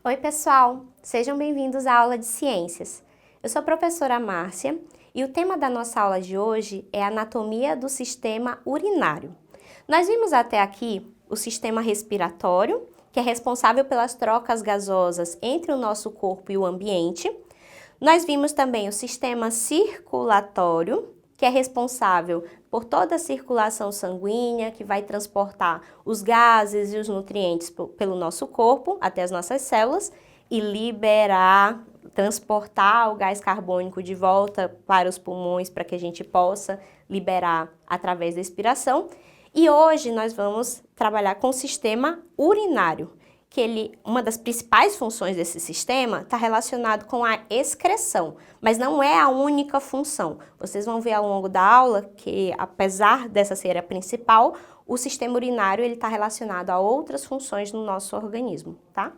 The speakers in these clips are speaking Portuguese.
Oi, pessoal! Sejam bem-vindos à aula de Ciências. Eu sou a professora Márcia e o tema da nossa aula de hoje é anatomia do sistema urinário. Nós vimos até aqui o sistema respiratório, que é responsável pelas trocas gasosas entre o nosso corpo e o ambiente. Nós vimos também o sistema circulatório, que é responsável por toda a circulação sanguínea, que vai transportar os gases e os nutrientes pelo nosso corpo até as nossas células e transportar o gás carbônico de volta para os pulmões para que a gente possa liberar através da expiração. E hoje nós vamos trabalhar com o sistema urinário, que uma das principais funções desse sistema está relacionado com a excreção, mas não é a única função. Vocês vão ver ao longo da aula que, apesar dessa ser a principal, o sistema urinário está relacionado a outras funções no nosso organismo, tá?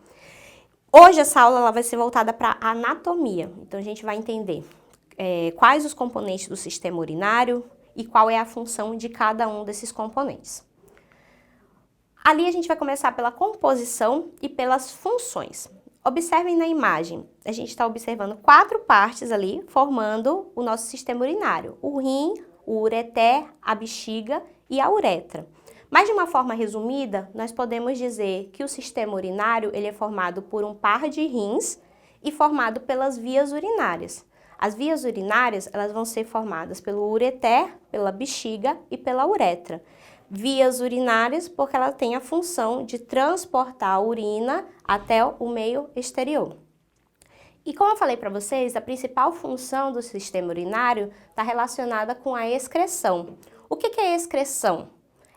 Hoje essa aula ela vai ser voltada para a anatomia, então a gente vai entender quais os componentes do sistema urinário e qual é a função de cada um desses componentes. Ali a gente vai começar pela composição e pelas funções. Observem na imagem, a gente está observando 4 partes ali formando o nosso sistema urinário. O rim, o ureter, a bexiga e a uretra. Mas de uma forma resumida, nós podemos dizer que o sistema urinário ele é formado por um par de rins e formado pelas vias urinárias. As vias urinárias elas vão ser formadas pelo ureter, pela bexiga e pela uretra. Vias urinárias porque ela tem a função de transportar a urina até o meio exterior. E como eu falei para vocês, a principal função do sistema urinário está relacionada com a excreção. O que é excreção?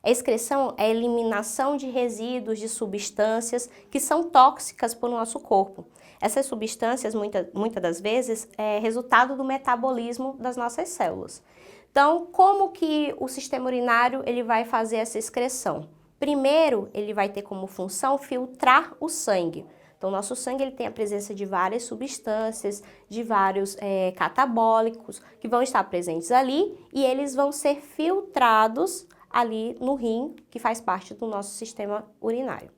A excreção é a eliminação de resíduos de substâncias que são tóxicas para o nosso corpo. Essas substâncias, muitas das vezes, é resultado do metabolismo das nossas células. Então, como que o sistema urinário ele vai fazer essa excreção? Primeiro, ele vai ter como função filtrar o sangue. Então, o nosso sangue ele tem a presença de várias substâncias, de vários catabólicos que vão estar presentes ali e eles vão ser filtrados ali no rim, que faz parte do nosso sistema urinário.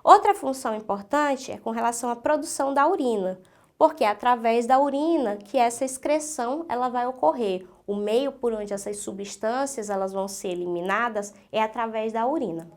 Outra função importante é com relação à produção da urina, porque é através da urina que essa excreção ela vai ocorrer. O meio por onde essas substâncias elas vão ser eliminadas é através da urina.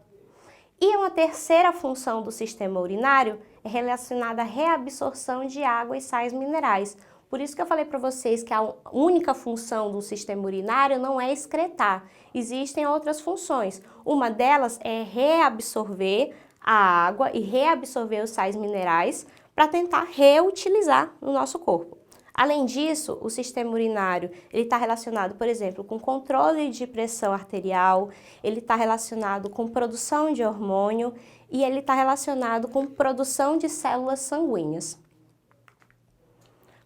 E uma terceira função do sistema urinário é relacionada à reabsorção de água e sais minerais. Por isso que eu falei para vocês que a única função do sistema urinário não é excretar. Existem outras funções. Uma delas é reabsorver a água e reabsorver os sais minerais para tentar reutilizar no nosso corpo. Além disso, o sistema urinário está relacionado, por exemplo, com controle de pressão arterial, ele está relacionado com produção de hormônio e ele está relacionado com produção de células sanguíneas.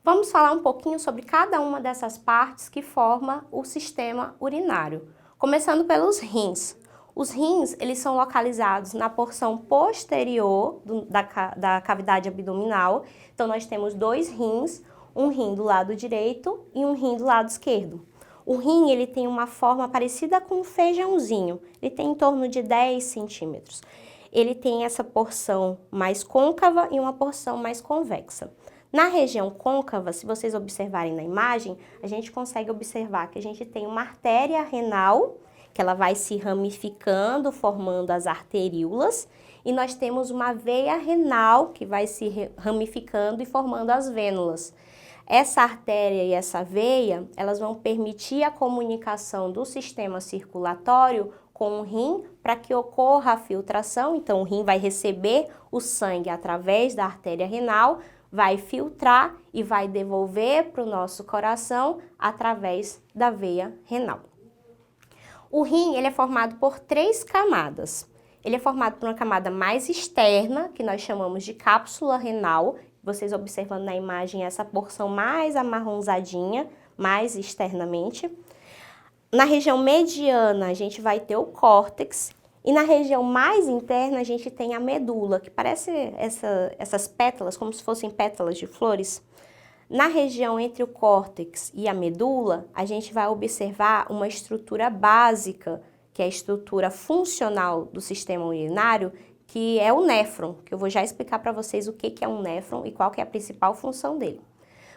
Vamos falar um pouquinho sobre cada uma dessas partes que forma o sistema urinário, começando pelos rins. Os rins, eles são localizados na porção posterior da cavidade abdominal. Então, nós temos 2 rins, um rim do lado direito e um rim do lado esquerdo. O rim, ele tem uma forma parecida com um feijãozinho. Ele tem em torno de 10 centímetros. Ele tem essa porção mais côncava e uma porção mais convexa. Na região côncava, se vocês observarem na imagem, a gente consegue observar que a gente tem uma artéria renal, que ela vai se ramificando, formando as arteríolas, e nós temos uma veia renal, que vai se ramificando e formando as vênulas. Essa artéria e essa veia, elas vão permitir a comunicação do sistema circulatório com o rim para que ocorra a filtração. Então, o rim vai receber o sangue através da artéria renal, vai filtrar e vai devolver para o nosso coração através da veia renal. O rim ele é formado por 3 camadas. Ele é formado por uma camada mais externa, que nós chamamos de cápsula renal. Vocês observando na imagem essa porção mais amarronzadinha, mais externamente. Na região mediana, a gente vai ter o córtex. E na região mais interna, a gente tem a medula, que parece essas pétalas, como se fossem pétalas de flores. Na região entre o córtex e a medula, a gente vai observar uma estrutura básica, que é a estrutura funcional do sistema urinário, que é o néfron, que eu vou já explicar para vocês o que é um néfron e qual que é a principal função dele.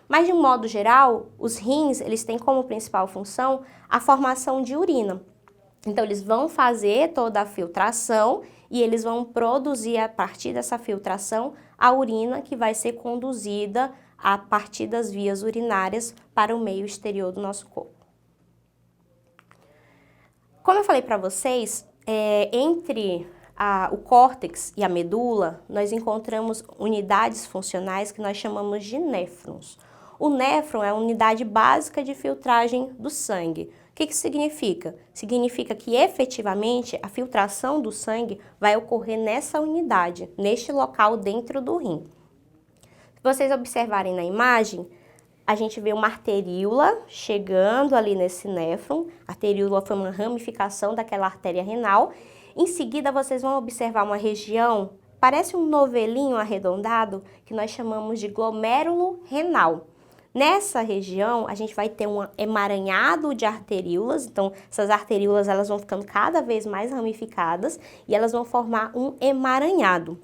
Mas, de um modo geral, os rins, eles têm como principal função a formação de urina. Então, eles vão fazer toda a filtração e eles vão produzir, a partir dessa filtração, a urina que vai ser conduzida a partir das vias urinárias para o meio exterior do nosso corpo. Como eu falei para vocês, entre o córtex e a medula, nós encontramos unidades funcionais que nós chamamos de néfrons. O néfron é a unidade básica de filtragem do sangue. O que isso significa? Significa que efetivamente a filtração do sangue vai ocorrer nessa unidade, neste local dentro do rim. Se vocês observarem na imagem, a gente vê uma arteríola chegando ali nesse néfron. A arteríola foi uma ramificação daquela artéria renal. Em seguida, vocês vão observar uma região, parece um novelinho arredondado, que nós chamamos de glomérulo renal. Nessa região, a gente vai ter um emaranhado de arteríolas, então essas arteríolas elas vão ficando cada vez mais ramificadas e elas vão formar um emaranhado.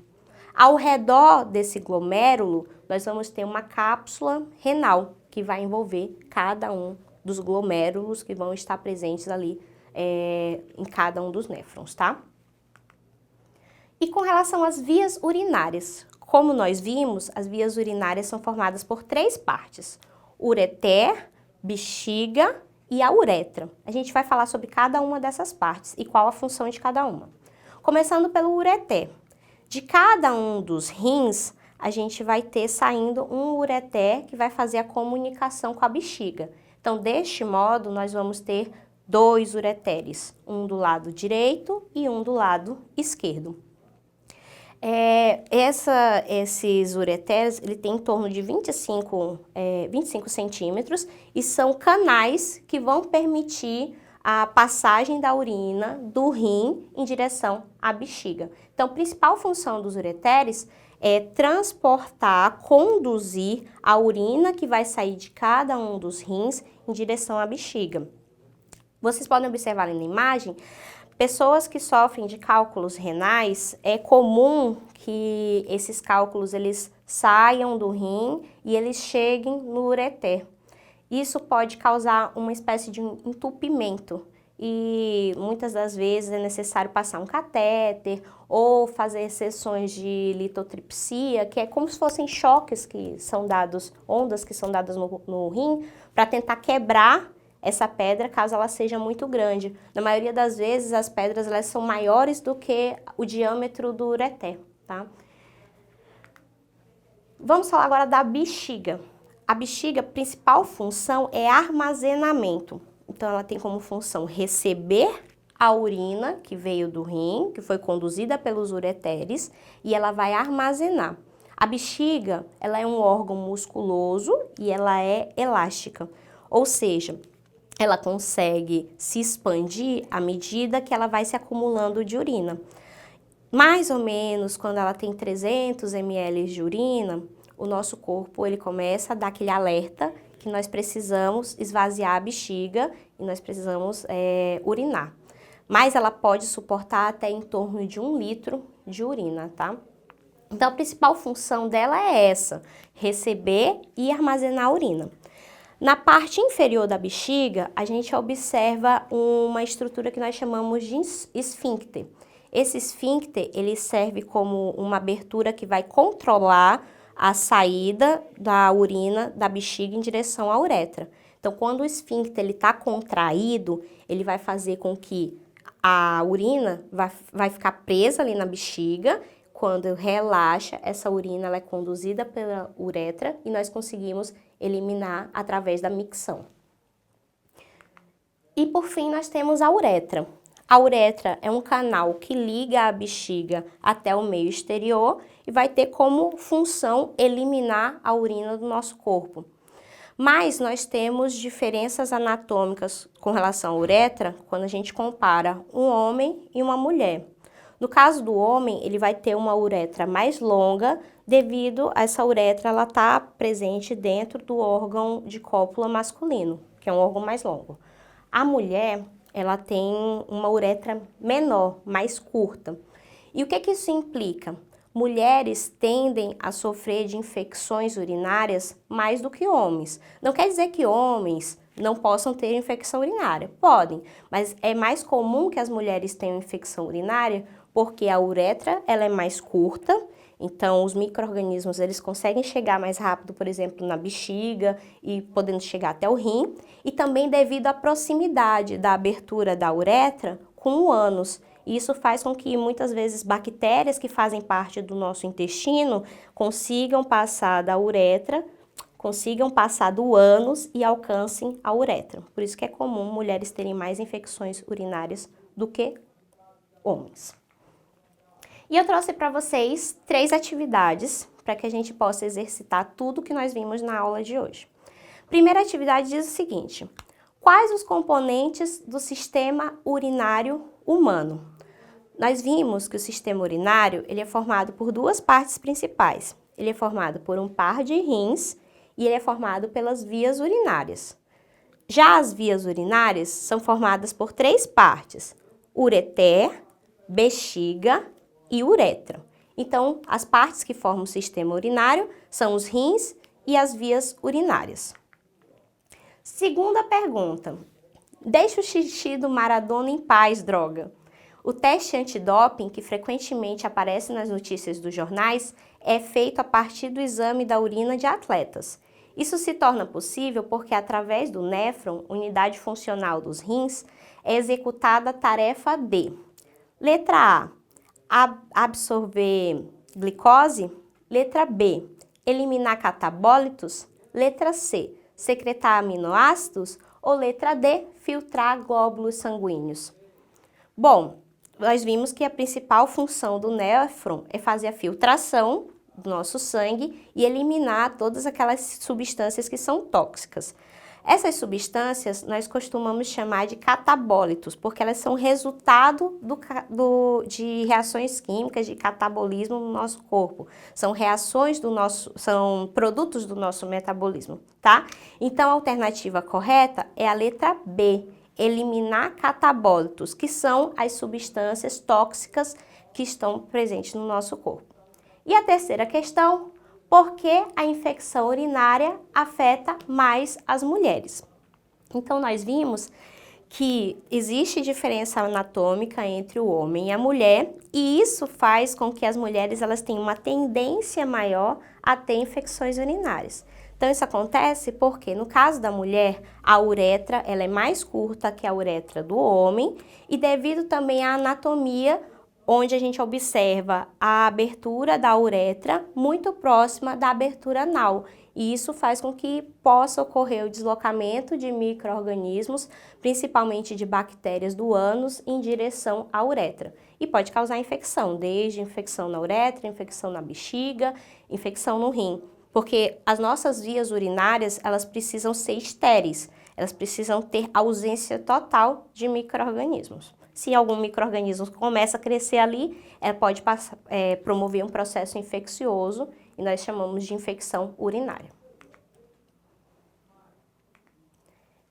Ao redor desse glomérulo, nós vamos ter uma cápsula renal, que vai envolver cada um dos glomérulos que vão estar presentes ali em cada um dos néfrons, tá? E com relação às vias urinárias, como nós vimos, as vias urinárias são formadas por 3 partes: ureter, bexiga e a uretra. A gente vai falar sobre cada uma dessas partes e qual a função de cada uma. Começando pelo ureter. De cada um dos rins, a gente vai ter saindo um ureter que vai fazer a comunicação com a bexiga. Então, deste modo, nós vamos ter 2 ureteres, um do lado direito e um do lado esquerdo. Esses ureteres, ele tem em torno de 25 centímetros e são canais que vão permitir a passagem da urina do rim em direção à bexiga. Então, a principal função dos ureteres é transportar, conduzir a urina que vai sair de cada um dos rins em direção à bexiga. Vocês podem observar ali na imagem, pessoas que sofrem de cálculos renais, é comum que esses cálculos eles saiam do rim e eles cheguem no ureter. Isso pode causar uma espécie de entupimento e muitas das vezes é necessário passar um catéter ou fazer sessões de litotripsia, que é como se fossem choques que são dados, ondas que são dadas no rim, para tentar quebrar essa pedra caso ela seja muito grande. Na maioria das vezes as pedras elas são maiores do que o diâmetro do ureter, tá? Vamos falar agora da bexiga. A bexiga, a principal função é armazenamento. Então, ela tem como função receber a urina que veio do rim, que foi conduzida pelos ureteres, e ela vai armazenar. A bexiga, ela é um órgão musculoso e ela é elástica, ou seja, ela consegue se expandir à medida que ela vai se acumulando de urina. Mais ou menos, quando ela tem 300 ml de urina, o nosso corpo ele começa a dar aquele alerta que nós precisamos esvaziar a bexiga e nós precisamos urinar. Mas ela pode suportar até em torno de 1 litro de urina, tá? Então, a principal função dela é essa, receber e armazenar a urina. Na parte inferior da bexiga, a gente observa uma estrutura que nós chamamos de esfíncter. Esse esfíncter, ele serve como uma abertura que vai controlar a saída da urina da bexiga em direção à uretra. Então, quando o esfíncter está contraído, ele vai fazer com que a urina vai ficar presa ali na bexiga. Quando relaxa, essa urina ela é conduzida pela uretra e nós conseguimos eliminar através da micção. E por fim, nós temos a uretra. A uretra é um canal que liga a bexiga até o meio exterior e vai ter como função eliminar a urina do nosso corpo. Mas nós temos diferenças anatômicas com relação à uretra quando a gente compara um homem e uma mulher. No caso do homem, ele vai ter uma uretra mais longa devido a essa uretra ela estar presente dentro do órgão de cópula masculino, que é um órgão mais longo. A mulher, ela tem uma uretra menor, mais curta. E o que isso implica? Mulheres tendem a sofrer de infecções urinárias mais do que homens. Não quer dizer que homens não possam ter infecção urinária. Podem, mas é mais comum que as mulheres tenham infecção urinária porque a uretra ela é mais curta, então os micro-organismos eles conseguem chegar mais rápido, por exemplo, na bexiga e podendo chegar até o rim, e também devido à proximidade da abertura da uretra com o ânus. Isso faz com que muitas vezes bactérias que fazem parte do nosso intestino consigam passar da uretra, consigam passar do ânus e alcancem a uretra. Por isso que é comum mulheres terem mais infecções urinárias do que homens. E eu trouxe para vocês 3 atividades para que a gente possa exercitar tudo que nós vimos na aula de hoje. Primeira atividade diz o seguinte: quais os componentes do sistema urinário humano? Nós vimos que o sistema urinário ele é formado por 2 partes principais. Ele é formado por um par de rins e ele é formado pelas vias urinárias. Já as vias urinárias são formadas por 3 partes: ureter, bexiga e uretra. Então, as partes que formam o sistema urinário são os rins e as vias urinárias. Segunda pergunta: deixa o xixi do Maradona em paz, droga. O teste antidoping, que frequentemente aparece nas notícias dos jornais, é feito a partir do exame da urina de atletas. Isso se torna possível porque, através do néfron, unidade funcional dos rins, é executada a tarefa de: letra A, absorver glicose; letra B, eliminar catabólitos; letra C, secretar aminoácidos; ou letra D, filtrar glóbulos sanguíneos. Bom, nós vimos que a principal função do néfron é fazer a filtração do nosso sangue e eliminar todas aquelas substâncias que são tóxicas. Essas substâncias nós costumamos chamar de catabólitos, porque elas são resultado de reações químicas, de catabolismo no nosso corpo. São são produtos do nosso metabolismo, tá? Então a alternativa correta é a letra B, eliminar catabólitos, que são as substâncias tóxicas que estão presentes no nosso corpo. E a terceira questão: por que a infecção urinária afeta mais as mulheres? Então, nós vimos que existe diferença anatômica entre o homem e a mulher, e isso faz com que as mulheres elas tenham uma tendência maior a ter infecções urinárias. Então, isso acontece porque, no caso da mulher, a uretra ela é mais curta que a uretra do homem, e devido também à anatomia, onde a gente observa a abertura da uretra muito próxima da abertura anal. E isso faz com que possa ocorrer o deslocamento de micro-organismos, principalmente de bactérias do ânus, em direção à uretra. E pode causar infecção, desde infecção na uretra, infecção na bexiga, infecção no rim. Porque as nossas vias urinárias, elas precisam ser estéreis, elas precisam ter ausência total de micro-organismos. Se algum micro-organismo começa a crescer ali, pode promover um processo infeccioso e nós chamamos de infecção urinária.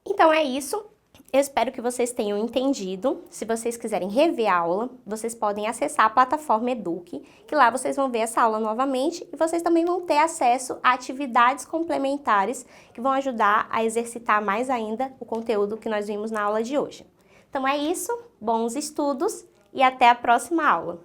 Então é isso. Eu espero que vocês tenham entendido. Se vocês quiserem rever a aula, vocês podem acessar a plataforma Eduque, que lá vocês vão ver essa aula novamente e vocês também vão ter acesso a atividades complementares que vão ajudar a exercitar mais ainda o conteúdo que nós vimos na aula de hoje. Então é isso, bons estudos e até a próxima aula!